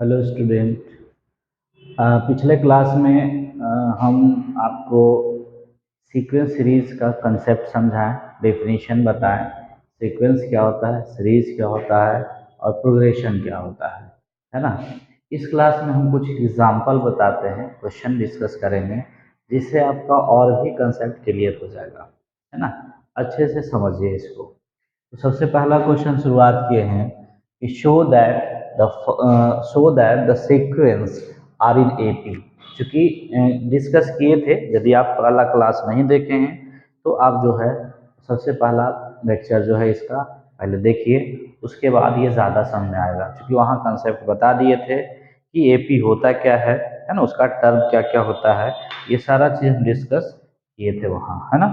Hello student. पिछले class में हम आपको सीक्वेंस सीरीज का कंसेप्ट समझाएं, डेफिनेशन बताएं, सीक्वेंस क्या होता है, सीरीज क्या होता है और प्रोग्रेशन क्या होता है ना। इस क्लास में हम कुछ एग्जांपल बताते हैं, क्वेश्चन डिस्कस करेंगे, जिससे आपका और भी कंसेप्ट क्लियर हो जाएगा, है ना। अच्छे से समझिए इसको। तो सबसे पहला क्वेश्चन शुरुआत किए हैं कि show that the sequence are in AP. चूंकि डिस्कस किए थे, यदि आप पहला क्लास नहीं देखे हैं तो आप जो है सबसे पहला लेक्चर जो है इसका पहले देखिए, उसके बाद ये ज़्यादा समझ में आएगा। क्योंकि वहाँ कंसेप्ट बता दिए थे कि एपी होता क्या है ना, उसका टर्म क्या क्या होता है, ये सारा चीज़ हम डिस्कस किए थे वहाँ, है ना।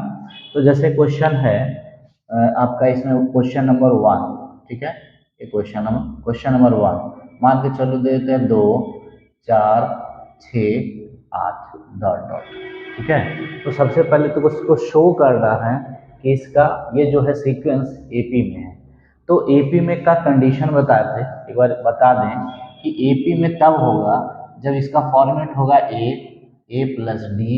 तो जैसे क्वेश्चन है आपका इसमें क्वेश्चन नंबर 1, ठीक है। ये क्वेश्चन नंबर 1 मान के चलो, देते हैं 2 4 6 8 डॉट डॉट, ठीक है। तो सबसे पहले तो उसको शो करना है कि इसका ये जो है सीक्वेंस एपी में है। तो एपी में का कंडीशन बताए थे, एक बार बता दें कि एपी में तब होगा जब इसका फॉर्मेट होगा ए प्लस डी,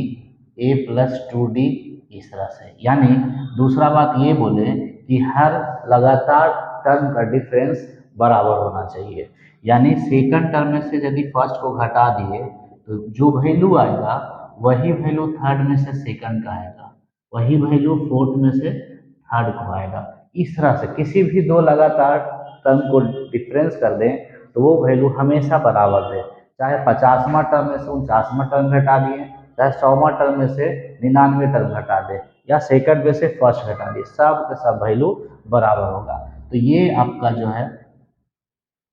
ए प्लस 2d, इस तरह से। यानी दूसरा बात ये बोले कि हर लगातार टर्म का डिफरेंस बराबर होना चाहिए। यानी सेकंड टर्म में से यदि फर्स्ट को घटा दिए तो जो वैल्यू आएगा वही वैल्यू थर्ड में से सेकंड का आएगा, वही वैल्यू फोर्थ में से थर्ड को आएगा। इस तरह से किसी भी दो लगातार टर्म को डिफरेंस कर दें तो वो वैल्यू हमेशा बराबर दे, चाहे 50वां टर्म में से 49वां टर्म घटा दिए, चाहे 100वां टर्म में से 99 टर्म घटा दे, या सेकंड में से फर्स्ट घटा दिए, सब के सब वैल्यू बराबर होगा। तो ये आपका जो है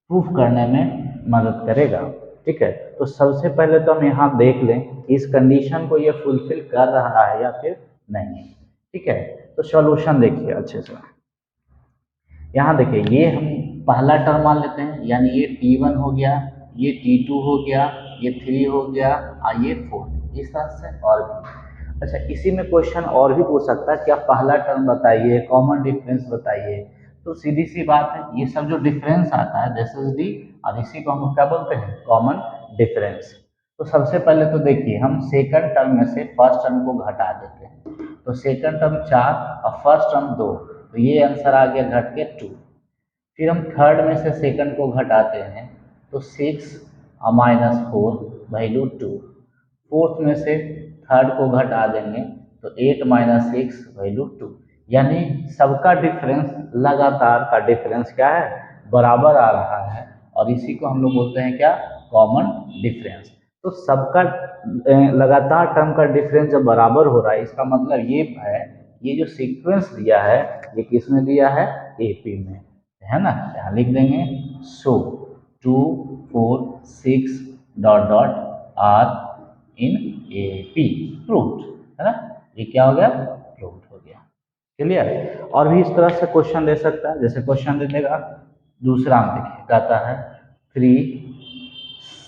प्रूफ करने में मदद करेगा, ठीक है। तो सबसे पहले तो हम यहाँ देख लें कि इस कंडीशन को ये फुलफिल कर रहा है या फिर नहीं, ठीक है। तो सॉल्यूशन देखिए अच्छे से। यहाँ देखिए, ये हम पहला टर्म मान लेते हैं, यानी ये T1 हो गया, ये T2 हो गया, ये 3 हो गया और ये 4, इस तरह से और भी। अच्छा, इसी में क्वेश्चन और भी पूछ सकता है, क्या पहला टर्म बताइए, कॉमन डिफरेंस बताइए। तो सीधी सी बात है, ये सब जो डिफरेंस आता है दिस इज डी, और इसी को हम क्या बोलते हैं, कॉमन डिफरेंस। तो सबसे पहले तो देखिए, हम सेकंड टर्म में से फर्स्ट टर्म को घटा देते हैं। तो सेकंड टर्म 4 और फर्स्ट टर्म 2, तो ये आंसर आ गया घट के 2। फिर हम थर्ड में से सेकंड को घटाते हैं तो 6 और -4 वैल्यू 2। फोर्थ में से थर्ड को घटा देंगे तो 8 - 6 वैल्यू 2। यानी सबका डिफरेंस, लगातार का डिफरेंस क्या है, बराबर आ रहा है, और इसी को हम लोग बोलते हैं क्या, कॉमन डिफरेंस। तो सबका लगातार टर्म का डिफरेंस जब बराबर हो रहा है, इसका मतलब ये है, ये जो सीक्वेंस दिया है ये किस में दिया है, एपी में, है ना। यहाँ लिख देंगे so 2 4 6 dot dot are in AP, proved, है ना। ये क्या हो गया, प्रूव्ड हो गया, क्लियर। और भी इस तरह से क्वेश्चन दे सकता है, जैसे क्वेश्चन दे देगा दूसरा में, देखिए कहता है 3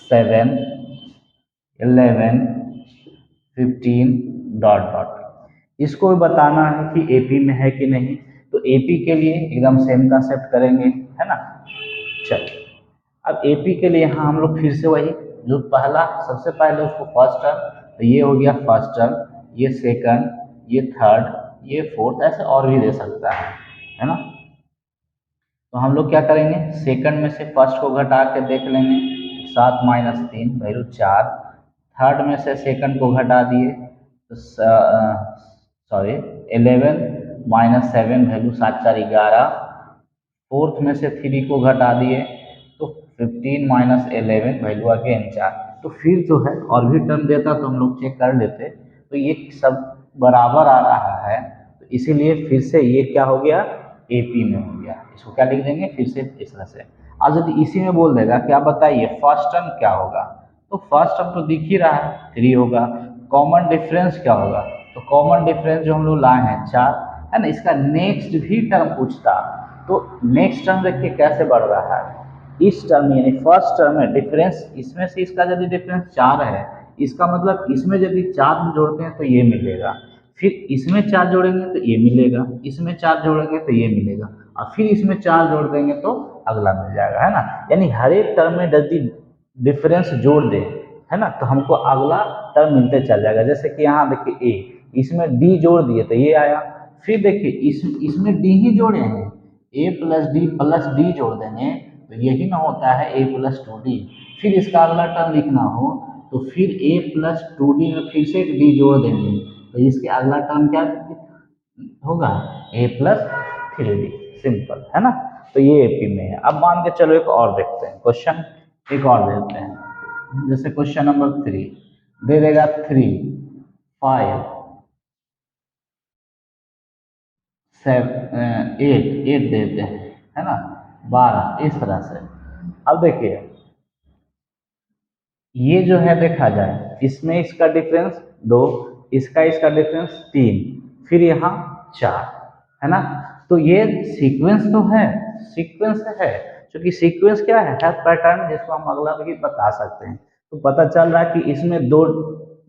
7 11 15 डॉट डॉट। इसको भी बताना है कि एपी में है कि नहीं। तो एपी के लिए एकदम सेम कंसेप्ट करेंगे, है ना। चलिए, अब एपी के लिए यहाँ हम लोग फिर से वही, जो पहला सबसे पहले उसको फर्स्ट टर्म, तो ये हो गया फर्स्ट टर्म, ये सेकंड, ये थर्ड, ये फोर्थ, ऐसे और भी दे सकता है ना। तो हम लोग क्या करेंगे, सेकंड में से फर्स्ट को घटा के देख लेंगे, 7 - 3 वैल्यू 4। थर्ड में से सेकंड को घटा दिए तो 11 - 7 वैल्यू 7 4 11। फोर्थ में से 3 को घटा दिए तो 15 - 11 वैल्यू अगेन 4। तो फिर जो है और भी टर्म देता तो हम लोग चेक कर लेते, तो ये सब बराबर आ रहा है, तो इसीलिए फिर से ये क्या हो गया, एपी में हो गया। इसको क्या लिख देंगे फिर से इस तरह से। आज यदि इसी में बोल देगा क्या बताइए फर्स्ट टर्म क्या होगा, तो फर्स्ट टर्म तो दिख ही रहा है 3 होगा। कॉमन डिफरेंस क्या होगा, तो कॉमन डिफरेंस जो हम लोग लाए हैं 4, है ना। इसका नेक्स्ट भी टर्म पूछता, तो नेक्स्ट टर्म देखिए कैसे बढ़ रहा है, इस टर्म यानी फर्स्ट टर्म में डिफरेंस, इसमें से इसका यदि डिफरेंस 4 है, इसका मतलब इसमें यदि 4 जोड़ते हैं तो ये मिलेगा, फिर इसमें 4 जोड़ेंगे तो ये मिलेगा, इसमें 4 जोड़ेंगे तो ये मिलेगा, और फिर इसमें 4 जोड़ देंगे तो अगला मिल जाएगा, है ना। यानी हर एक टर्म में यदि डिफरेंस जोड़ दें, है ना, तो हमको अगला टर्म मिलते चल जाएगा। जैसे कि यहाँ देखिए ए, इसमें डी जोड़ दिए तो ये आया। फिर देखिए इसमें डी ही जोड़े हैं, प्लस डी जोड़ देंगे तो यही ना होता है ए प्लस टू डी। फिर इसका अगला टर्म लिखना हो तो फिर ए प्लस टू डी में फिर से एक डी जोड़ देंगे तो इसके अगला टर्म क्या होगा, ए प्लस थ्री डी। सिंपल है ना। तो ये एपी में है। अब मान के चलो एक और देखते हैं क्वेश्चन, एक और देखते हैं। जैसे क्वेश्चन नंबर 3 दे देगा 3, 5, 7, 8 देते हैं, है ना, 12, इस तरह से। अब देखिए ये जो है देखा जाए, इसमें इसका डिफरेंस 2, इसका डिफरेंस 3, फिर यहाँ 4, है ना। तो ये सीक्वेंस तो है, सीक्वेंस है, क्योंकि सीक्वेंस क्या है पैटर्न, जिसको हम अगला भी बता सकते हैं। तो पता चल रहा है कि इसमें 2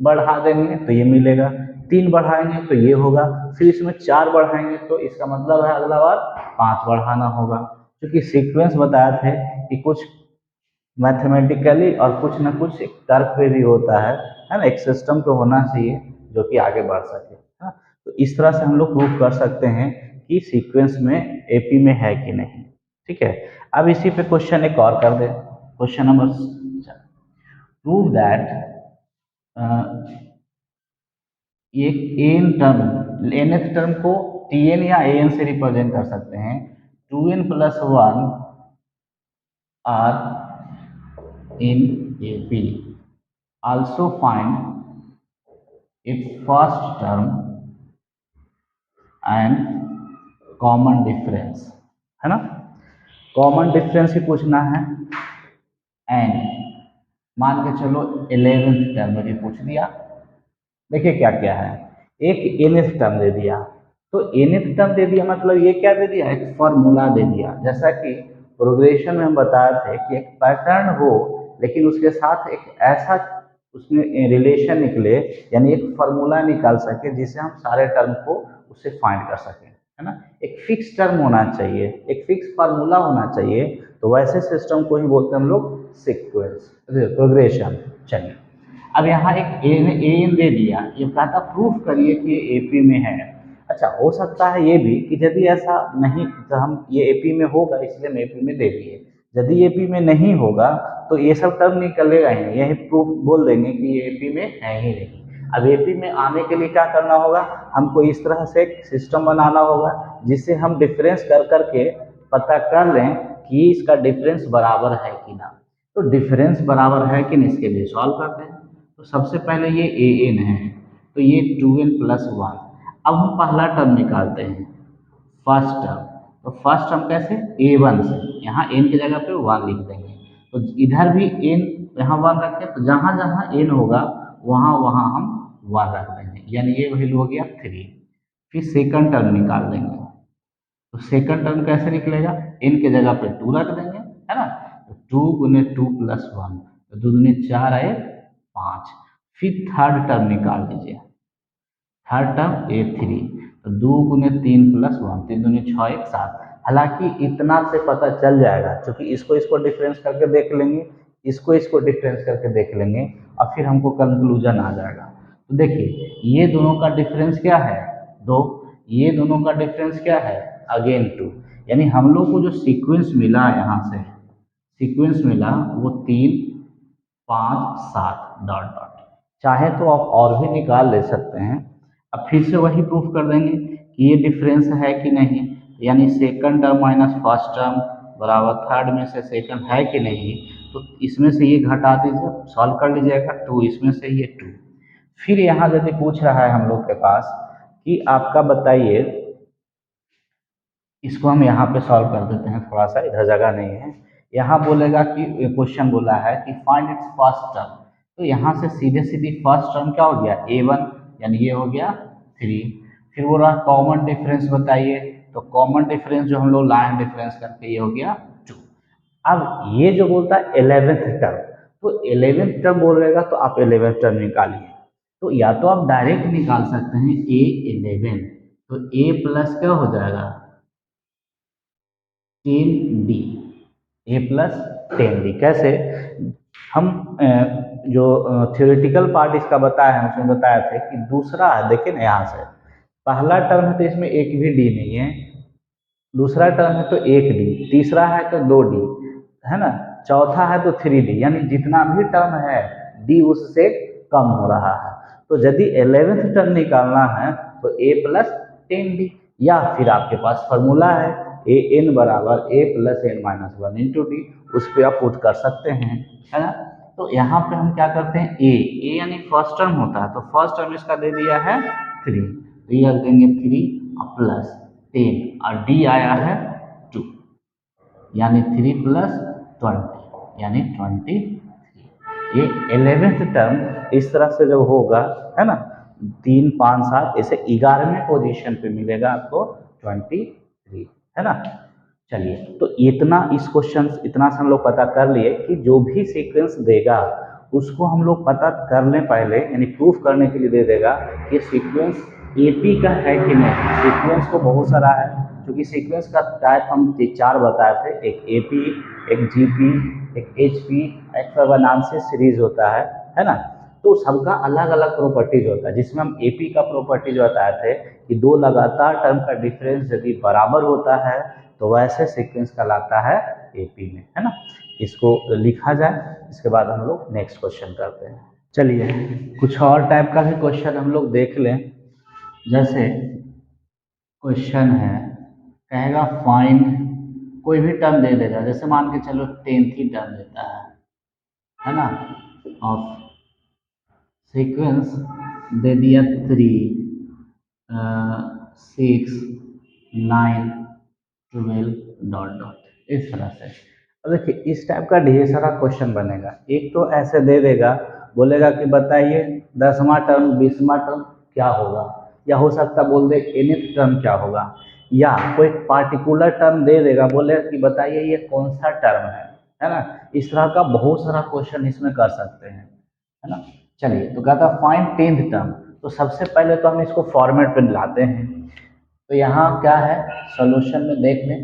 बढ़ा देंगे तो ये मिलेगा, 3 बढ़ाएंगे तो ये होगा, फिर इसमें 4 बढ़ाएंगे तो इसका मतलब है अगला बार 5 बढ़ाना होगा। क्योंकि सीक्वेंस बताया थे कि कुछ मैथमेटिकली और कुछ ना कुछ एक तर्क पे भी होता है ना, एक सिस्टम तो होना चाहिए जो कि आगे बढ़ सके, है ना। तो इस तरह से हम लोग प्रूव कर सकते हैं कि सीक्वेंस में एपी में है कि नहीं। ठीक है। अब इसी पे क्वेश्चन एक और कर दे, क्वेश्चन नंबर, प्रूव दैट एक एन टर्म, एनथ टर्म को टी एन या ए एन से रिप्रेजेंट कर सकते हैं, 2n plus 1 are in AP. Also find its first term and common difference, है ना। कॉमन डिफरेंस ही पूछना है। एंड मान के चलो 11th टर्म में भी पूछ दिया। देखिए क्या क्या है, एक nth टर्म दे दिया, तो nth टर्म दे दिया मतलब ये क्या दे दिया, एक फॉर्मूला दे दिया। जैसा कि प्रोग्रेशन में हम बताए थे कि एक पैटर्न हो लेकिन उसके साथ एक ऐसा उसमें रिलेशन निकले, यानी एक फॉर्मूला निकाल सके जिससे हम सारे टर्म को उससे फाइंड कर सकें, है ना। एक फिक्स टर्म होना चाहिए, एक फिक्स फार्मूला होना चाहिए। तो वैसे सिस्टम को ही बोलते हैं हम लोग सीक्वेंस, प्रोग्रेशन। चलिए अब यहाँ एक एन दे दिया, ये कहता प्रूफ करिए कि ये एपी में है। अच्छा, हो सकता है ये भी कि यदि ऐसा नहीं तो हम ये एपी में होगा इसलिए हम एपी में दे दिए, यदि एपी में नहीं होगा तो ये सब टर्म निकलेगा ही नहीं, यही प्रूफ बोल देंगे कि ये एपी में है ही नहीं। अब एपी में आने के लिए क्या करना होगा, हमको इस तरह से एक सिस्टम बनाना होगा जिससे हम डिफरेंस कर करके पता कर लें कि इसका डिफरेंस बराबर है कि ना। तो डिफरेंस बराबर है कि नहीं इसके लिए सॉल्व करते हैं। तो सबसे पहले ये ए एन है तो ये 2n प्लस 1। अब हम पहला टर्म निकालते हैं, फर्स्ट टर्म। तो फर्स्ट टर्म कैसे, a1 से, यहाँ n की जगह पे 1 लिख देंगे। तो इधर भी n, यहाँ 1 रखें तो जहाँ जहाँ n होगा वहाँ वहाँ हम 1 रख देंगे, यानी ये वैल्यू हो गया 3। फिर सेकंड टर्म निकाल देंगे, तो सेकंड टर्म कैसे निकलेगा, n की जगह पे 2 रख देंगे, है ना। तो 2 गुने 2 प्लस 1, तो 2 दूनी 4 आए 5। फिर थर्ड टर्म निकाल दीजिए, थर्ड टर्म a3, तो 2 गुने 3 प्लस 1, 3 दूनी 6, 1 7। हालांकि इतना से पता चल जाएगा क्योंकि इसको डिफरेंस करके देख लेंगे, इसको डिफरेंस करके देख लेंगे और फिर हमको कंक्लूजन आ जाएगा। तो देखिए ये दोनों का डिफरेंस क्या है, 2, ये दोनों का डिफरेंस क्या है, अगेन 2। यानी हम लोग को जो सीक्वेंस मिला यहाँ से, सीक्वेंस मिला वो 3, 5, 7 डॉट डॉट। चाहे तो आप और भी निकाल ले सकते हैं। अब फिर से वही प्रूफ कर देंगे कि ये डिफरेंस है कि नहीं, यानी second term minus first term बराबर थर्ड में से सेकंड है कि नहीं। तो इसमें से ये घटा दीजिए, सॉल्व कर लीजिएगा, 2 इसमें से ये 2। फिर यहाँ यदि पूछ रहा है हम लोग के पास कि आपका बताइए, इसको हम यहाँ पे सॉल्व कर देते हैं, थोड़ा सा इधर जगह नहीं है। यहाँ बोलेगा कि क्वेश्चन बोला है कि फाइंड इट्स फर्स्ट टर्म, तो यहाँ से सीधे सीधी फर्स्ट टर्म क्या हो गया, a1, यानी ये हो गया 3। फिर बोल रहा कॉमन डिफरेंस बताइए, तो कॉमन डिफरेंस जो हम लोग लाइन डिफरेंस करके ये हो गया 2। अब ये जो बोलता है 11th टर्म, तो 11th टर्म बोलेगा तो आप 11th टर्म निकालिए। तो या तो आप डायरेक्ट निकाल सकते हैं a11, तो a प्लस क्या हो जाएगा 10d, a प्लस 10d। कैसे, हम जो थ्योरेटिकल पार्ट इसका बताया है उसमें बताया थे कि दूसरा है, देखिए ना यहाँ से पहला टर्म है तो इसमें एक भी डी नहीं है, दूसरा टर्म है तो एक डी, तीसरा है तो दो डी, है ना, चौथा है तो थ्री डी, यानी जितना भी टर्म है डी उससे कम हो रहा है। तो यदि 11th टर्म निकालना है तो ए प्लस 10 डी, या फिर आपके पास फॉर्मूला है ए एन बराबर A plus N minus one into D, उस पर आप पुट कर सकते हैं, है ना। तो यहाँ पे हम क्या करते हैं ए यानी फर्स्ट टर्म होता है, तो फर्स्ट टर्म इसका दे दिया है 3, तो ये रख देंगे 3 प्लस 10 और डी आया है 2, यानी 3 प्लस 20 यानी 23। ये 11th टर्म इस तरह से जब होगा, है ना, 3 5 7 ऐसे 11वें पोजीशन पे मिलेगा आपको 23, है ना। चलिए, तो इतना इस क्वेश्चन इतना से हम लोग पता कर लिए कि जो भी सीक्वेंस देगा उसको हम लोग पता कर लें पहले, यानी प्रूफ करने के लिए दे देगा कि सीक्वेंस एपी का है कि नहीं। सीक्वेंस को बहुत सारा है, क्योंकि सीक्वेंस का टाइप हम 4 बताए थे, एक एपी, एक जीपी, एक एचपी, एक नाम से सीरीज होता है ना। तो सबका अलग अलग प्रॉपर्टीज होता है, जिसमें हम एपी का प्रॉपर्टीज बताए थे कि दो लगातार टर्म का डिफरेंस यदि बराबर होता है तो वैसे सीक्वेंस कहलाता है एपी में, है ना। इसको लिखा जाए, इसके बाद हम लोग नेक्स्ट क्वेश्चन करते हैं। चलिए, कुछ और टाइप का भी क्वेश्चन हम लोग देख लें। जैसे क्वेश्चन है, कहेगा फाइंड, कोई भी टर्म दे देगा, जैसे मान के चलो 10th ही टर्म देता है ना, ऑफ सीक्वेंस दे दिया 3 6 9 12 डॉट डॉट, इस तरह से। अब देखिए इस टाइप का ढेर सारा क्वेश्चन बनेगा। एक तो ऐसे दे देगा, बोलेगा कि बताइए 10वां टर्म 20वां टर्म क्या होगा, या हो सकता बोल दे nth टर्म क्या होगा, या कोई पार्टिकुलर टर्म दे देगा, बोलेगा कि बताइए ये कौन सा टर्म है ना। इस तरह का बहुत सारा क्वेश्चन इसमें कर सकते हैं, है ना। चलिए, तो कहता है फाइंड 10th टर्म। तो सबसे पहले तो हम इसको फॉर्मेट पे लाते हैं। तो यहाँ क्या है, सॉल्यूशन में देख लें,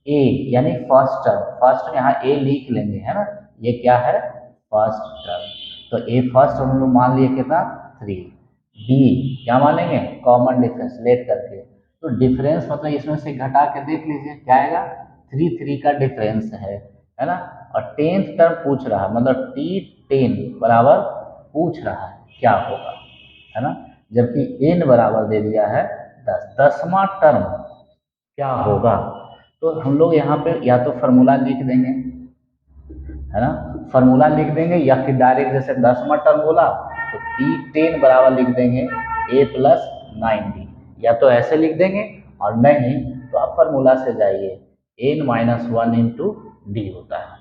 ए यानी फर्स्ट टर्म, फर्स्ट यहाँ ए लिख लेंगे, है ना, ये क्या है फर्स्ट टर्म। तो ए फर्स्ट हम लोग मान लिए कितना 3, बी क्या मानेंगे कॉमन डिफरेंस लेट करके, तो डिफरेंस मतलब इसमें से घटा के देख लीजिए क्या आएगा, 3 3 का डिफरेंस है ना। और 10th टर्म पूछ रहा है, मतलब T10 बराबर पूछ रहा है क्या होगा, है ना, जबकि n बराबर दे दिया है 10, 10वां टर्म क्या होगा। तो हम लोग यहाँ पे या तो फार्मूला लिख देंगे, है ना, फार्मूला लिख देंगे, या फिर डायरेक्ट जैसे 10वां टर्म बोला तो T10 बराबर लिख देंगे a प्लस 9d, या तो ऐसे लिख देंगे, और नहीं तो आप फार्मूला से जाइए, n minus one into D होता है।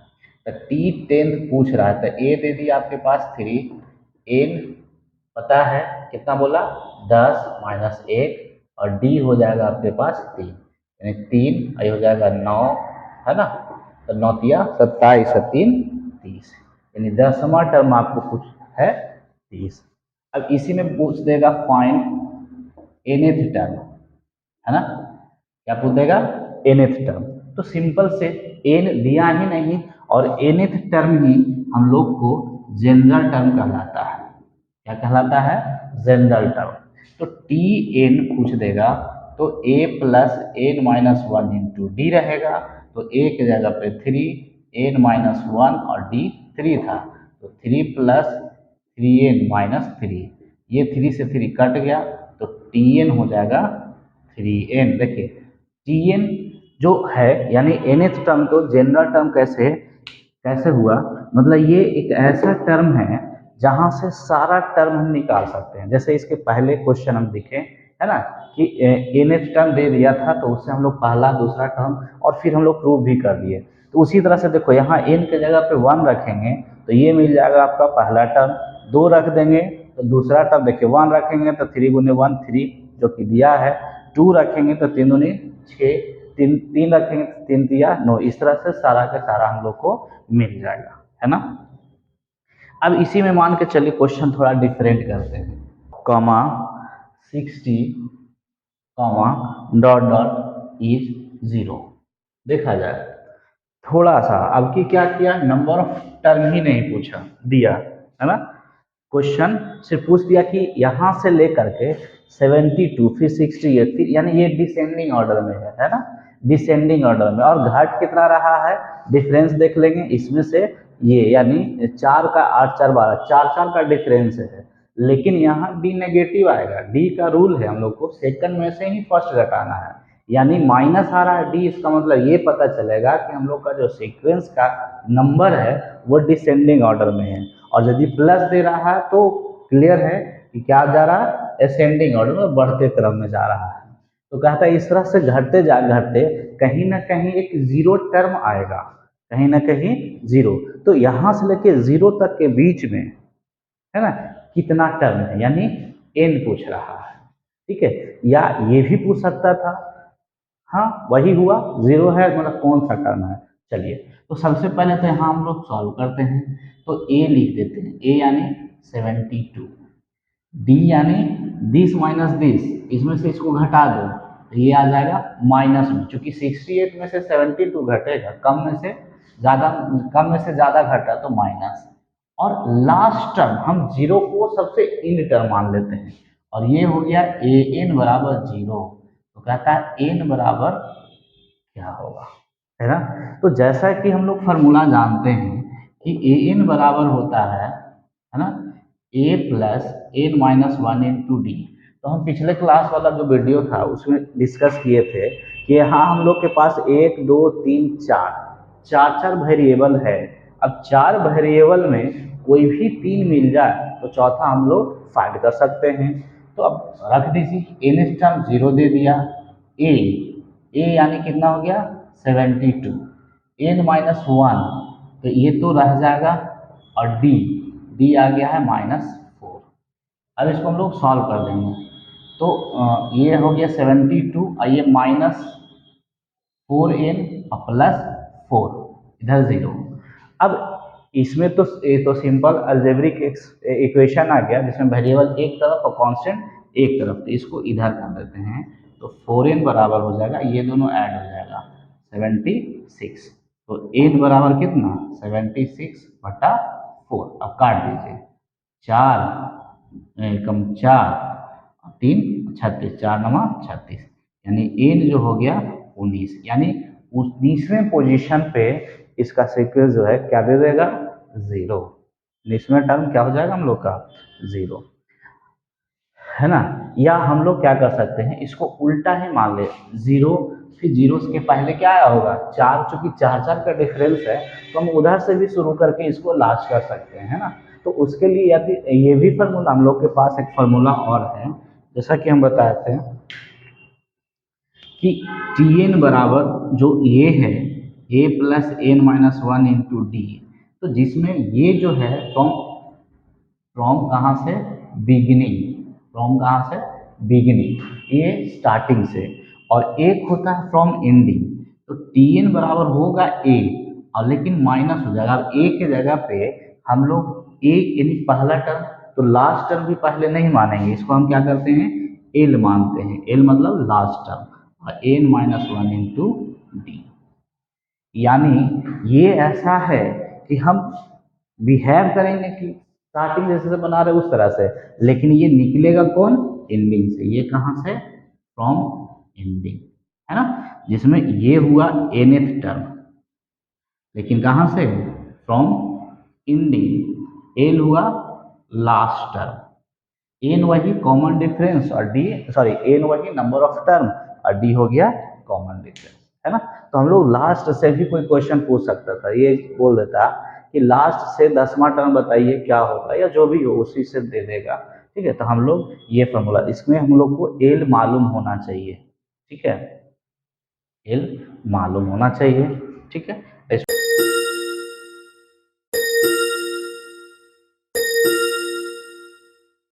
तो T10 पूछ रहा है, तो a दे दिया आपके पास 3, n पता है कितना बोला 10 माइनस 1, और डी हो जाएगा आपके पास 3, यानी 3 ये हो जाएगा 9, है ना। तो 9 तिया 27 और 3 30, यानी 10वां टर्म आपको कुछ है 30। अब इसी में पूछ देगा फाइंड nth टर्म, है ना, क्या पूछ देगा nth टर्म। तो सिंपल से n दिया ही नहीं, और nth टर्म ही हम लोग को जनरल टर्म कहलाता है। क्या कहलाता है जनरल टर्म। तो Tn पूछ देगा तो a plus N minus one into d रहेगा, तो a की जगह पे 3, n माइनस वन और d 3 था, तो 3 प्लस 3n माइनस 3, ये 3 से 3 कट गया, तो Tn हो जाएगा 3n। देखिए Tn जो है यानी nth टर्म, तो जनरल टर्म कैसे कैसे हुआ, मतलब ये एक ऐसा टर्म है जहां से सारा टर्म हम निकाल सकते हैं। जैसे इसके पहले क्वेश्चन हम देखें, है ना, कि nth टर्म दे दिया था, तो उससे हम लोग पहला दूसरा टर्म और फिर हम लोग प्रूव भी कर दिए। तो उसी तरह से देखो यहाँ n के जगह पे 1 रखेंगे तो ये मिल जाएगा आपका पहला टर्म, 2 रख देंगे तो दूसरा टर्म, देखिए 1 रखेंगे तो 3 गुने 1 3 जो कि दिया है, 2 रखेंगे तो 3 दूनी 6, 3 रखेंगे तो 3 दिया 9, इस तरह से सारा का सारा हम लोग को मिल जाएगा, है ना। अब इसी में मान के चलिए क्वेश्चन थोड़ा डिफरेंट करते हैं, comma 60 comma dot dot is 0, देखा जाए थोड़ा सा, अब की क्या किया, नंबर ऑफ टर्म ही नहीं पूछा, दिया है ना, क्वेश्चन सिर्फ पूछ दिया कि यहाँ से लेकर के 72 फिर 68 फिर, यानी ये डिसेंडिंग ऑर्डर में है ना, डिसेंडिंग ऑर्डर में, और घाट कितना रहा है, डिफरेंस देख लेंगे इसमें से, ये यानी 4 का 8 4 12 4 4 का डिफरेंस है, लेकिन यहाँ डी नेगेटिव आएगा, डी का रूल है हम लोग को सेकंड में से ही फर्स्ट घटाना है, यानी माइनस आ रहा है डी, इसका मतलब ये पता चलेगा कि हम लोग का जो सीक्वेंस का नंबर है वो डिसेंडिंग ऑर्डर में है, और यदि प्लस दे रहा है तो क्लियर है कि क्या जा रहा है, असेंडिंग ऑर्डर में, बढ़ते क्रम में जा रहा है। तो कहता है इस तरह से घटते जा घटते कहीं ना कहीं एक जीरो टर्म आएगा, कहीं ना कहीं जीरो, तो यहाँ से लेके जीरो तक के बीच में है ना कितना टर्म है, यानी एन पूछ रहा है, ठीक है, या ये भी पूछ सकता था, हाँ वही हुआ, जीरो है मतलब कौन सा टर्म है। चलिए, तो सबसे पहले तो यहाँ हम लोग सॉल्व करते हैं, तो ए लिख देते हैं, ए यानी 72, डी यानी दिस माइनस दिस, इसमें से इसको घटा दो तो ये आ जाएगा माइनस में, चूंकि 68 में से 72 घटेगा, कम में से ज़्यादा, कम में से ज़्यादा घटा तो माइनस, और लास्ट टर्म हम जीरो को सबसे इन टर्म मान लेते हैं, और ये हो गया ए एन बराबर जीरो, तो कहता है एन बराबर क्या होगा, है ना। तो जैसा कि हम लोग फार्मूला जानते हैं कि ए एन बराबर होता है ना, A plus N minus one into D, तो हम पिछले क्लास वाला जो वीडियो था उसमें डिस्कस किए थे कि यहाँ हम लोग के पास 1 2 3 4 चार चार वेरिएबल है, अब चार वेरिएबल में कोई भी तीन मिल जाए तो चौथा हम लोग फाइंड कर सकते हैं, तो अब रख दीजिए, एन टर्म जीरो दे दिया, ए ए यानी कितना हो गया 72, एन माइनस वन, तो ये तो रह जाएगा, और डी डी आ गया है -4। अब इसको हम लोग सॉल्व कर देंगे, तो ये हो गया 72 और ये -4n और +4, इधर जीरो। अब इसमें तो ये तो सिंपल अलजेब्रिक इक्वेशन आ गया जिसमें वेरिएबल एक तरफ और कांस्टेंट एक तरफ, तो इसको इधर कर देते हैं, तो 4n बराबर हो जाएगा, ये दोनों ऐड हो जाएगा 76, तो n बराबर कितना 76 बटा 4, अब काट दीजिए, 4 कम 4 3 36, 4 नमा 36, यानी एन जो हो गया 19, यानी 19वें पोजीशन पे इसका सीक्वेंस जो है क्या दे देगा, जीरो, 19वां टर्म क्या हो जाएगा हम लोग का, जीरो, है ना। या हम लोग क्या कर सकते हैं, इसको उल्टा ही मान ले, जीरो, फिर जीरो के पहले क्या आया होगा, चार, चूंकि चार चार का डिफरेंस है तो हम उधर से भी शुरू करके इसको लास्ट कर सकते हैं, है ना। तो उसके लिए यदि ये भी फार्मूला हम लोग के पास एक फार्मूला और है, जैसा कि हम बताए थे कि टी एन बराबर जो ये है A plus N minus one into D, तो जिसमें ये जो है फ्रॉम फ्रॉम कहाँ से, बिगिनिंग, फ्रॉम कहाँ से, बिगिनिंग, ये स्टार्टिंग से, और एक होता है फ्रॉम एंडिंग, तो टी एन बराबर होगा ए, और लेकिन माइनस हो जाएगा, अब ए के जगह पे हम लोग ए यानी पहला टर्म, तो लास्ट टर्म भी पहले नहीं मानेंगे, इसको हम क्या करते हैं, एल मानते हैं, एल मतलब लास्ट टर्म, और n minus one into d, यानी ये ऐसा है कि हम बिहेव करेंगे कि स्टार्टिंग जैसे से बना रहे उस तरह से, लेकिन ये निकलेगा कौन, एंडिंग से, ये कहाँ से, फ्रॉम एंडिंग, है ना, जिसमें ये हुआ nth टर्म, लेकिन कहाँ से, फ्रॉम एंडिंग, एल हुआ लास्ट टर्म, एन वही कॉमन डिफरेंस और डी, सॉरी एन वही नंबर ऑफ टर्म और डी हो गया कॉमन डिफरेंस, है ना। तो हम लोग लास्ट से भी कोई क्वेश्चन पूछ सकता था, ये बोल देता कि लास्ट से 10वां टर्म बताइए क्या होगा, या जो भी हो उसी से दे देगा, ठीक है। तो हम लोग ये फॉर्मूला, इसमें हम लोग को एल मालूम होना चाहिए, ठीक है, एल मालूम होना चाहिए, ठीक है।